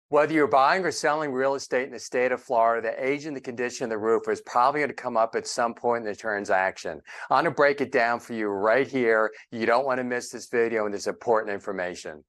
Whether you're buying or selling real estate in the state of Florida, the age and the condition of the roof is probably going to come up at some point in the transaction. I'm going to break it down for you right here. You don't want to miss this video and this important information.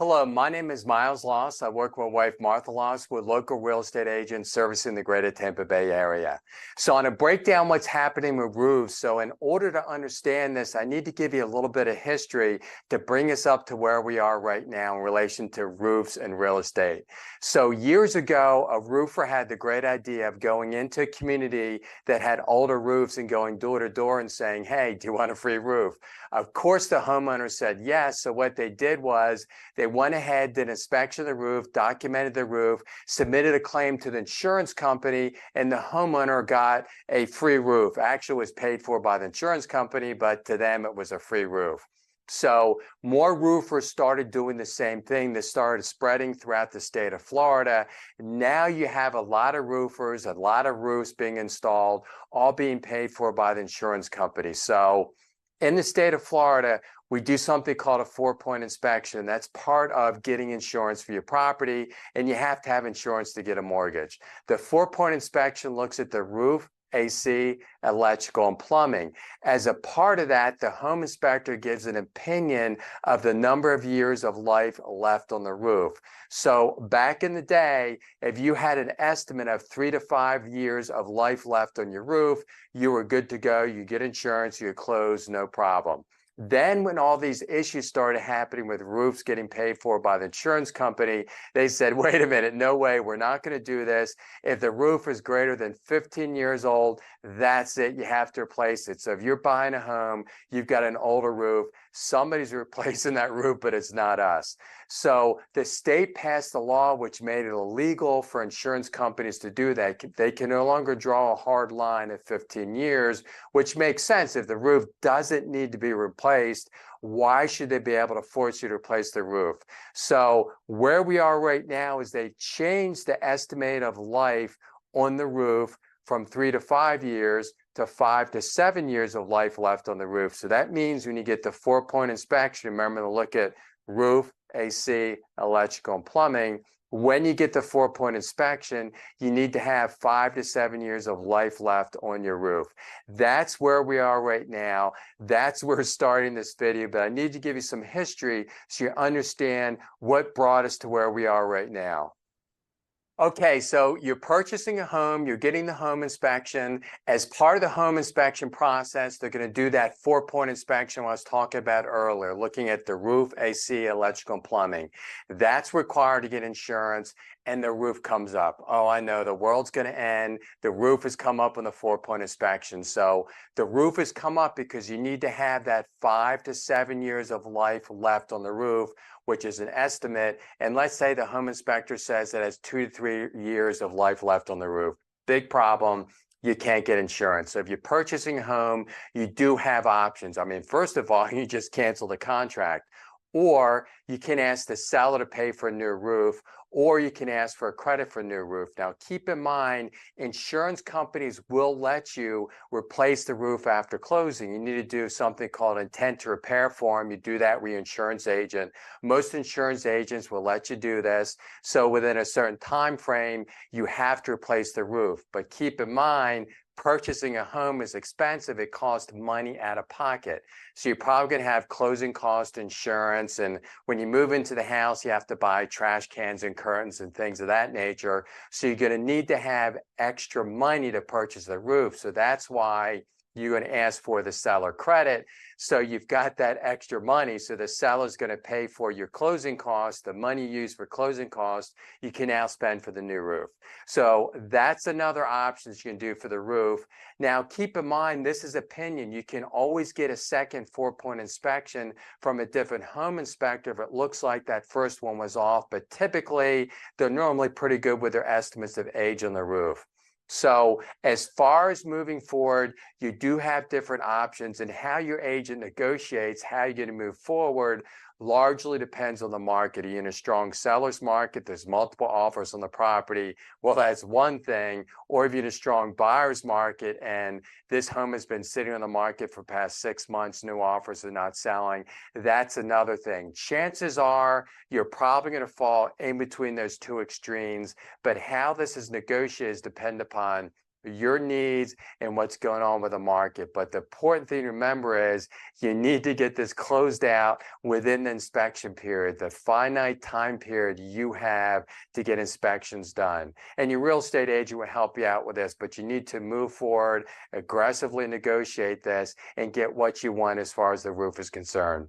Hello, my name is MilesLoss. I work with my wife, MarthaLoss, with local real estate agents servicing the Greater Tampa Bay Area. So I'm going to break down what's happening with roofs. So in order to understand this, I need to give you a little bit of history to bring us up to where we are right now in relation to roofs and real estate. So years ago, a roofer had the great idea of going into a community that had older roofs and going door to door and saying, hey, do you want a free roof? Of course, the homeowner said yes. So what they did was they went ahead, did an inspection of the roof, documented the roof, submitted a claim to the insurance company, and the homeowner got a free roof. Actually, it was paid for by the insurance company, but to them, it was a free roof. So more roofers started doing the same thing. This started spreading throughout the state of Florida. Now you have a lot of roofers, a lot of roofs being installed, all being paid for by the insurance company. So in the state of Florida, we do something called a 4-point inspection. That's part of getting insurance for your property, and you have to have insurance to get a mortgage. The 4-point inspection looks at the roof, AC, electrical, and plumbing. As a part of that, the home inspector gives an opinion of the number of years of life left on the roof. So back in the day, if you had an estimate of 3 to 5 years of life left on your roof, you were good to go. You get insurance, you close, no problem. Then when all these issues started happening with roofs getting paid for by the insurance company, they said, wait a minute, no way, we're not going to do this. If the roof is greater than 15 years old, that's it. You have to replace it. So if you're buying a home, you've got an older roof, somebody's replacing that roof, but it's not us. So the state passed a law which made it illegal for insurance companies to do that. They can no longer draw a hard line at 15 years, which makes sense. If the roof doesn't need to be replaced, why should they be able to force you to replace the roof? So where we are right now is they changed the estimate of life on the roof from 3 to 5 years to 5 to 7 years of life left on the roof. So that means when you get the 4-point inspection, remember to look at roof, AC, electrical, and plumbing. When you get the 4-point inspection, you need to have 5 to 7 years of life left on your roof. That's where we are right now. That's where we're starting this video, but I need to give you some history so you understand what brought us to where we are right now. Okay, so you're purchasing a home, you're getting the home inspection. As part of the home inspection process, they're going to do that 4-point inspection I was talking about earlier, looking at the roof, AC, electrical, and plumbing. That's required to get insurance, and the roof comes up. Oh, I know, the world's going to end. The roof has come up on the 4-point inspection. So the roof has come up because you need to have that 5 to 7 years of life left on the roof, which is an estimate. And let's say the home inspector says it has 2 to 3 years of life left on the roof. Big problem. You can't get insurance. So if you're purchasing a home, you do have options. I mean, first of all, you just cancel the contract, or you can ask the seller to pay for a new roof, or you can ask for a credit for a new roof. Now, keep in mind, insurance companies will let you replace the roof after closing. You need to do something called intent to repair form. You do that with your insurance agent. Most insurance agents will let you do this. So within a certain time frame, you have to replace the roof. But keep in mind, purchasing a home is expensive. It costs money out of pocket. So you're probably going to have closing cost insurance. And when you move into the house, you have to buy trash cans and curtains and things of that nature. So you're going to need to have extra money to purchase the roof. So that's why you're going to ask for the seller credit. So you've got that extra money. So the seller's going to pay for your closing costs, the money used for closing costs, you can now spend for the new roof. So that's another option you can do for the roof. Now, keep in mind, this is opinion. You can always get a second 4-point inspection from a different home inspector if it looks like that first one was off. But typically, they're normally pretty good with their estimates of age on the roof. So as far as moving forward, you do have different options, and how your agent negotiates how you're going to move forward largely depends on the market. Are you in a strong seller's market? There's multiple offers on the property. Well, that's one thing. Or if you're in a strong buyer's market and this home has been sitting on the market for past 6 months, new offers are not selling, that's another thing. Chances are you're probably going to fall in between those two extremes, but how this is negotiated depends upon your needs and what's going on with the market. But the important thing to remember is you need to get this closed out within the inspection period, the finite time period you have to get inspections done. And your real estate agent will help you out with this, but you need to move forward, aggressively negotiate this, and get what you want as far as the roof is concerned.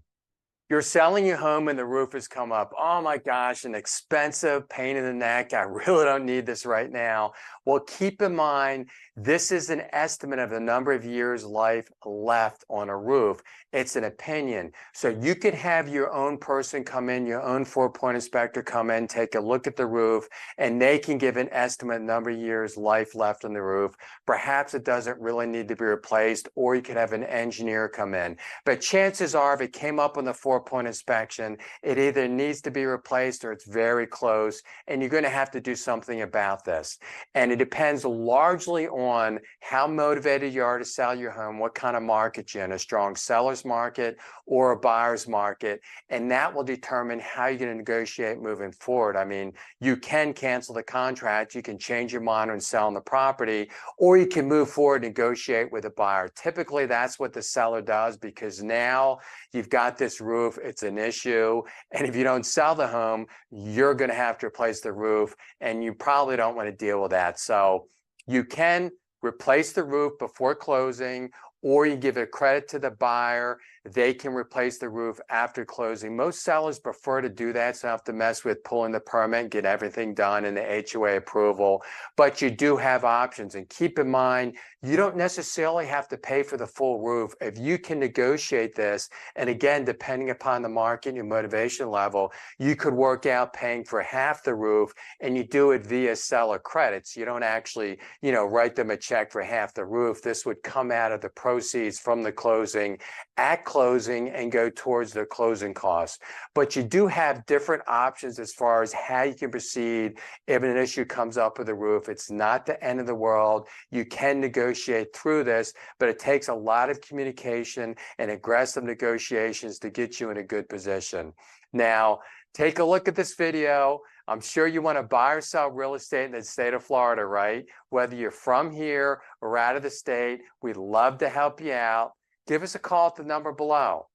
You're selling your home and the roof has come up. Oh my gosh, an expensive pain in the neck. I really don't need this right now. Well, keep in mind, this is an estimate of the number of years life left on a roof. It's an opinion. So you could have your own person come in, your own 4-point inspector come in, take a look at the roof, and they can give an estimate number of years life left on the roof. Perhaps it doesn't really need to be replaced, or you could have an engineer come in. But chances are, if it came up on the 4-point inspection, it either needs to be replaced or it's very close, and you're going to have to do something about this. And it depends largely on how motivated you are to sell your home, what kind of market you're in, a strong seller's market or a buyer's market, and that will determine how you're going to negotiate moving forward. I mean, you can cancel the contract, you can change your mind and sell on the property, or you can move forward and negotiate with a buyer. Typically, that's what the seller does, because now you've got this roof, it's an issue, and if you don't sell the home, you're going to have to replace the roof, and you probably don't want to deal with that. So you can replace the roof before closing, or you give it credit to the buyer. They can replace the roof after closing. Most sellers prefer to do that, so you don't have to mess with pulling the permit and get everything done in the HOA approval. But you do have options. And keep in mind, you don't necessarily have to pay for the full roof. If you can negotiate this, and again, depending upon the market and your motivation level, you could work out paying for half the roof, and you do it via seller credits. You don't actually, write them a check for half the roof. This would come out of the proceeds from the closing at closing and go towards the closing costs. But you do have different options as far as how you can proceed if an issue comes up with the roof. It's not the end of the world. You can negotiate through this, but it takes a lot of communication and aggressive negotiations to get you in a good position. Now, take a look at this video. I'm sure you want to buy or sell real estate in the state of Florida, right? Whether you're from here or out of the state, we'd love to help you out. Give us a call at the number below.